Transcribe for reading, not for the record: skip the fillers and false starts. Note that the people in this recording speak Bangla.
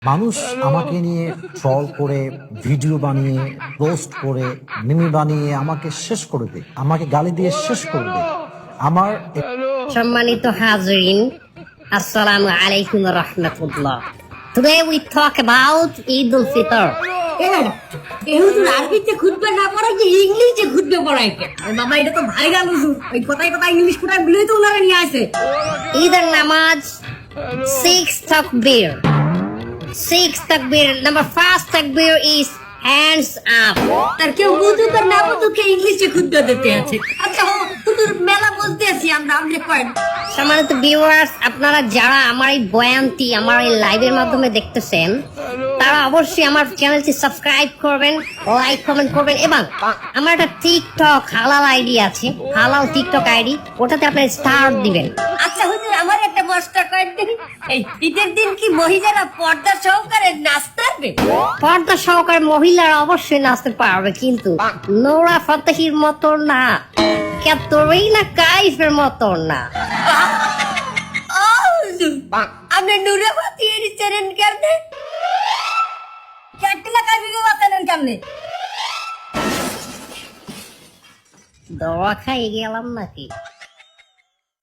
মানুষ আমাকে নিয়ে ট্রল করে, ভিডিও বানিয়ে, পোস্ট করে, মিমি বানিয়ে আমাকে শেষ করে দেয়, আমাকে গালি দিয়ে শেষ করে দেয়। আমার সম্মানিত হাজরিন, আসসালামু আলাইকুম রাহমাতুল্লাহ। Today we talk about Eid al-Fitr. হুজুর আরবিতে খুতবা না পড়াই যে ইংলিশে খুতবা পড়াইতে বাবা, এটা তো ভাইরাল হুজুর। ওই কথায় কথায় ইংলিশ কোথায় বলেই তো ওনারা নিয়ে আসে। ঈদের নামাজ 6 takbir. 6 takbir. Number first takbir is hands up. আর কেউ বুঝুক আর না বুঝুক ইংলিশে খুতবা দিতে আছে। আচ্ছা হুজুর, মেলা বলতে আছি আমরা, আপনি কয়েন। সম্মানিত ভিউয়ার্স, আপনারা যারা আমার এই বয়ানটি আমার এই লাইভের মাধ্যমে দেখতেছেন, তারা অবশ্যই আমার চ্যানেলটি সাবস্ক্রাইব করবেন, লাইক কমেন্ট করবেন, এবং আমার একটা টিকটক হালাল আইডি আছে, হালাল টিকটক আইডি, ওটাতে আপনার স্টার দিবেন। আচ্ছা হুজুর, আমার একটা প্রশ্ন করেন দেখি, এই ঈদের দিন কি মহিলারা পর্দা সহকারে নাচতে পারবে? পর্দা সহকারে মহিলারা অবশ্যই নাচতে পারবে, কিন্তু নোরা ফতেহির মতো না, ক্যাটরিনা কাইফের মতো না। আপনি নুরে বাতি এর চ্যানেল কেমনে? ক্যাটলা কাবিকে বাতানেন কেমনে? দোয়া খাই গেলাম নাকি?